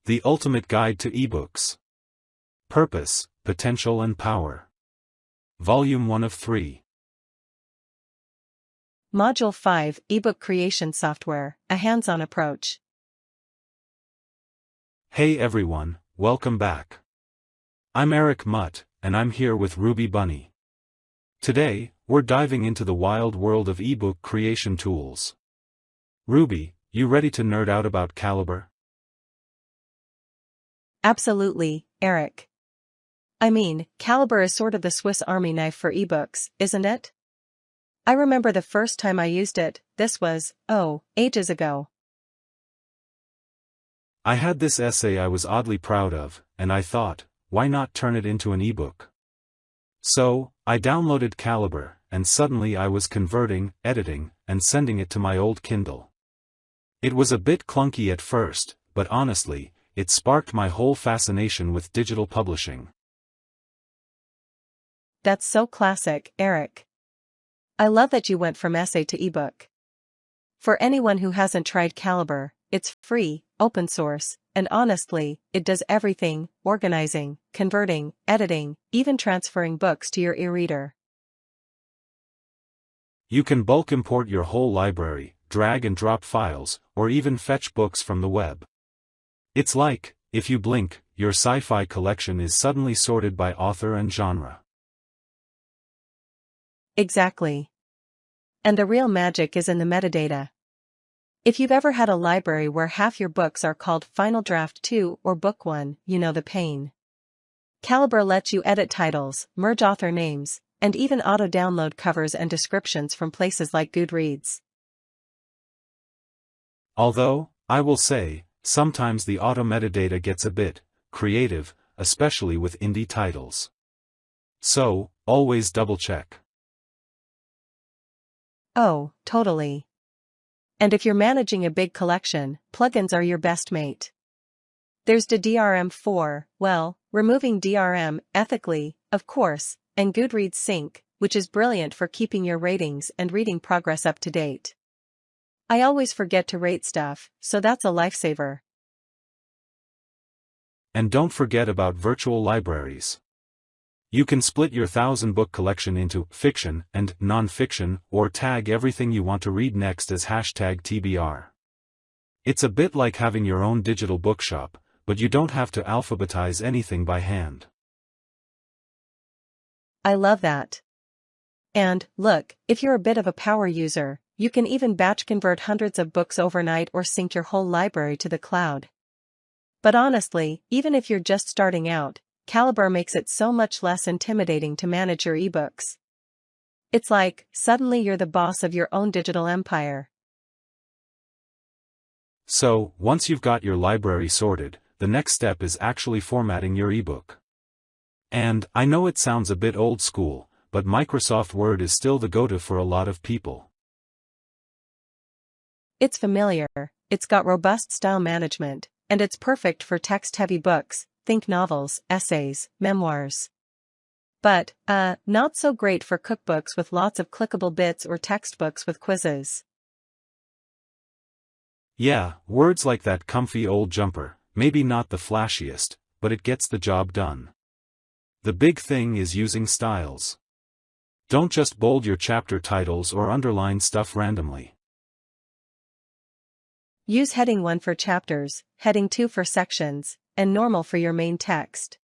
The Ultimate Guide to eBooks. Purpose, Potential and Power. Volume 1 of 3. Module 5, eBook Creation Software, a hands-on approach. Hey everyone, welcome back. I'm Eric Mutt, and I'm here with Ruby Bunny. Today, we're diving into the wild world of eBook creation tools. Ruby, you ready to nerd out about Calibre? Absolutely, Eric. I mean, Calibre is sort of the Swiss Army knife for eBooks, isn't it? I remember the first time I used it. This was, ages ago. I had this essay I was oddly proud of, and I thought, why not turn it into an ebook? So, I downloaded Calibre, and suddenly I was converting, editing, and sending it to my old Kindle. It was a bit clunky at first, but honestly, it sparked my whole fascination with digital publishing. That's so classic, Eric. I love that you went from essay to ebook. For anyone who hasn't tried Calibre, it's free, open source, and honestly, it does everything: organizing, converting, editing, even transferring books to your e-reader. You can bulk import your whole library, drag and drop files, or even fetch books from the web. It's like, if you blink, your sci-fi collection is suddenly sorted by author and genre. Exactly. And the real magic is in the metadata. If you've ever had a library where half your books are called Final Draft 2 or Book 1, you know the pain. Calibre lets you edit titles, merge author names, and even auto-download covers and descriptions from places like Goodreads. Although, I will say, sometimes the auto-metadata gets a bit creative, especially with indie titles. So, always double-check. Oh, totally. And if you're managing a big collection, plugins are your best mate. There's the DRM4, well, removing DRM ethically, of course, and Goodreads Sync, which is brilliant for keeping your ratings and reading progress up to date. I always forget to rate stuff, so that's a lifesaver. And don't forget about virtual libraries. You can split your 1,000-book collection into fiction and non-fiction, or tag everything you want to read next as #TBR. It's a bit like having your own digital bookshop, but you don't have to alphabetize anything by hand. I love that. And, look, if you're a bit of a power user, you can even batch convert hundreds of books overnight or sync your whole library to the cloud. But honestly, even if you're just starting out, Calibre makes it so much less intimidating to manage your ebooks. It's like, suddenly you're the boss of your own digital empire. So, once you've got your library sorted, the next step is actually formatting your ebook. And, I know it sounds a bit old school, but Microsoft Word is still the go-to for a lot of people. It's familiar, it's got robust style management, and it's perfect for text-heavy books. Think novels, essays, memoirs. But, not so great for cookbooks with lots of clickable bits or textbooks with quizzes. Yeah, words like that comfy old jumper, maybe not the flashiest, but it gets the job done. The big thing is using styles. Don't just bold your chapter titles or underline stuff randomly. Use heading 1 for chapters, heading 2 for sections, and normal for your main text.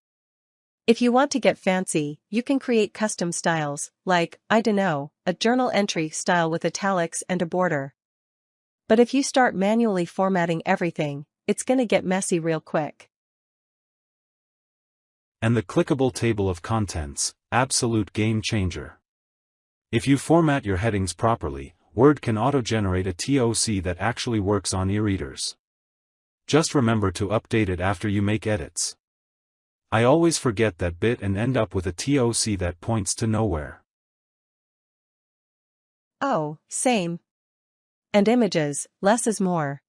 If you want to get fancy, you can create custom styles, like, I dunno, a journal entry style with italics and a border. But if you start manually formatting everything, it's gonna get messy real quick. And the clickable table of contents, absolute game changer. If you format your headings properly, Word can auto-generate a TOC that actually works on e-readers. Just remember to update it after you make edits. I always forget that bit and end up with a TOC that points to nowhere. Oh, same. And images, less is more.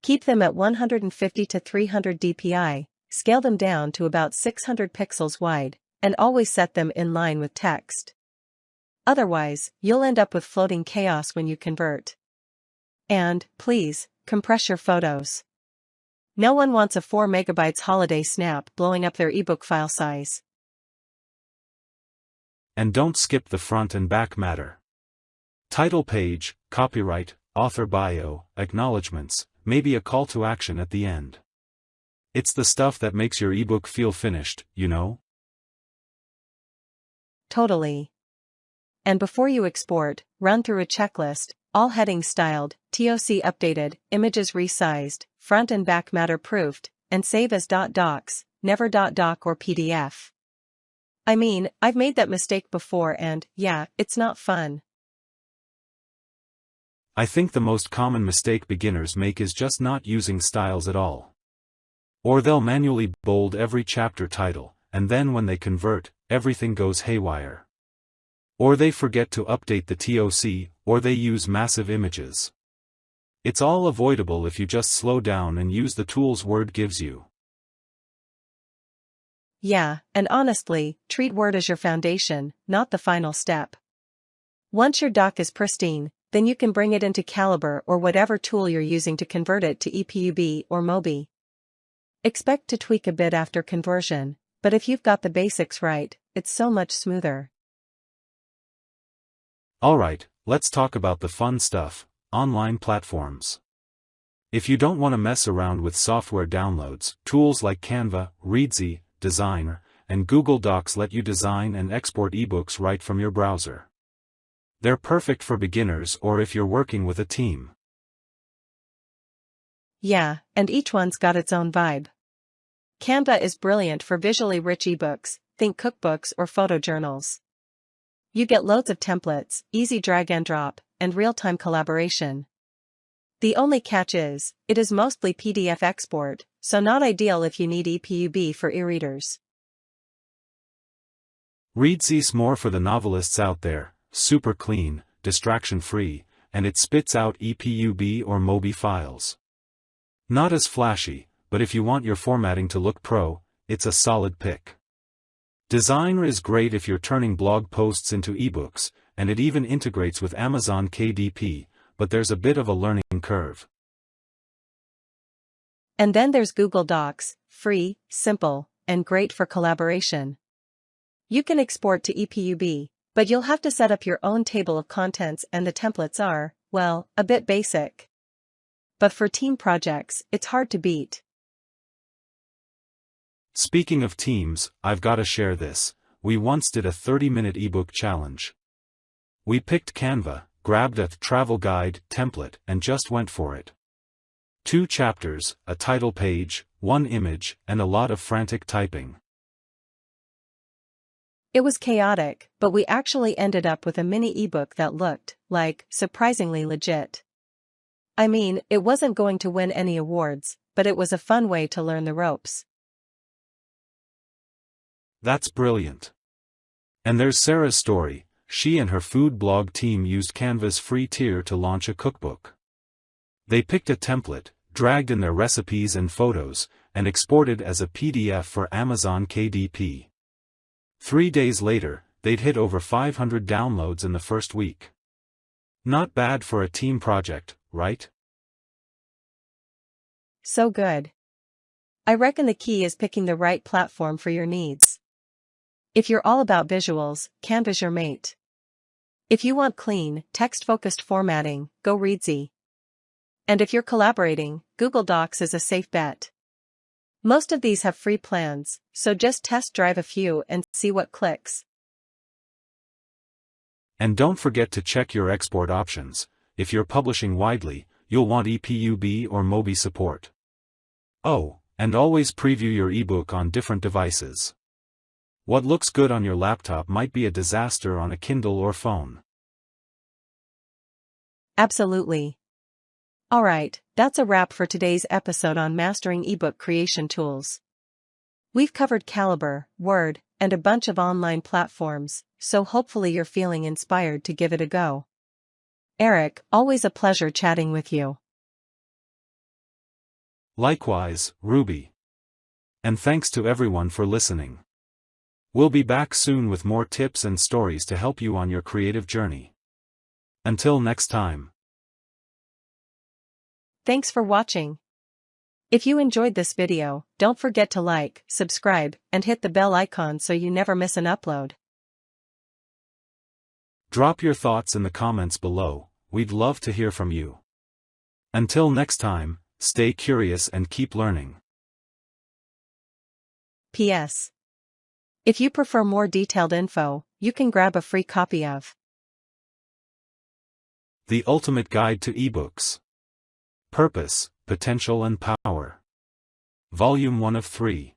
Keep them at 150 to 300 dpi, scale them down to about 600 pixels wide, and always set them in line with text. Otherwise, you'll end up with floating chaos when you convert. And, please, compress your photos. No one wants a 4 megabytes holiday snap blowing up their ebook file size. And don't skip the front and back matter. Title page, copyright, author bio, acknowledgements, maybe a call to action at the end. It's the stuff that makes your ebook feel finished, you know? Totally. And before you export, run through a checklist, all headings styled, TOC updated, images resized, front and back matter proofed, and save as .docs, never .doc or PDF. I mean, I've made that mistake before and, yeah, it's not fun. I think the most common mistake beginners make is just not using styles at all. Or they'll manually bold every chapter title, and then when they convert, everything goes haywire. Or they forget to update the TOC, or they use massive images. It's all avoidable if you just slow down and use the tools Word gives you. Yeah, and honestly, treat Word as your foundation, not the final step. Once your doc is pristine, then you can bring it into Calibre or whatever tool you're using to convert it to EPUB or MOBI. Expect to tweak a bit after conversion, but if you've got the basics right, it's so much smoother. Alright, let's talk about the fun stuff, online platforms. If you don't want to mess around with software downloads, tools like Canva, Readsy, Designer, and Google Docs let you design and export ebooks right from your browser. They're perfect for beginners or if you're working with a team. Yeah, and each one's got its own vibe. Canva is brilliant for visually rich ebooks, think cookbooks or photojournals. You get loads of templates, easy drag and drop, and real-time collaboration. The only catch is, it is mostly PDF export, so not ideal if you need EPUB for e-readers. Readsy's more for the novelists out there, super clean, distraction-free, and it spits out EPUB or MOBI files. Not as flashy, but if you want your formatting to look pro, it's a solid pick. Designer is great if you're turning blog posts into ebooks, and it even integrates with Amazon KDP, but there's a bit of a learning curve. And then there's Google Docs, free, simple, and great for collaboration. You can export to EPUB, but you'll have to set up your own table of contents and the templates are, well, a bit basic. But for team projects, it's hard to beat. Speaking of teams, I've got to share this. We once did a 30-minute ebook challenge. We picked Canva, grabbed a travel guide template and just went for it. 2 chapters, a title page, 1 image, and a lot of frantic typing. It was chaotic, but we actually ended up with a mini ebook that looked, like, surprisingly legit. I mean, it wasn't going to win any awards, but it was a fun way to learn the ropes. That's brilliant. And there's Sarah's story. She and her food blog team used Canva's free tier to launch a cookbook. They picked a template, dragged in their recipes and photos, and exported as a PDF for Amazon KDP. 3 days later, they'd hit over 500 downloads in the first week. Not bad for a team project, right? So good. I reckon the key is picking the right platform for your needs. If you're all about visuals, Canva's your mate. If you want clean, text-focused formatting, go Readsy. And if you're collaborating, Google Docs is a safe bet. Most of these have free plans, so just test drive a few and see what clicks. And don't forget to check your export options. If you're publishing widely, you'll want EPUB or MOBI support. Oh, and always preview your ebook on different devices. What looks good on your laptop might be a disaster on a Kindle or phone. Absolutely. Alright, that's a wrap for today's episode on mastering ebook creation tools. We've covered Calibre, Word, and a bunch of online platforms, so hopefully you're feeling inspired to give it a go. Eric, always a pleasure chatting with you. Likewise, Ruby. And thanks to everyone for listening. We'll be back soon with more tips and stories to help you on your creative journey. Until next time. Thanks for watching. If you enjoyed this video, don't forget to like, subscribe, and hit the bell icon so you never miss an upload. Drop your thoughts in the comments below, we'd love to hear from you. Until next time, stay curious and keep learning. P.S. If you prefer more detailed info, you can grab a free copy of The Ultimate Guide to eBooks. Purpose, Potential and Power. Volume 1 of 3.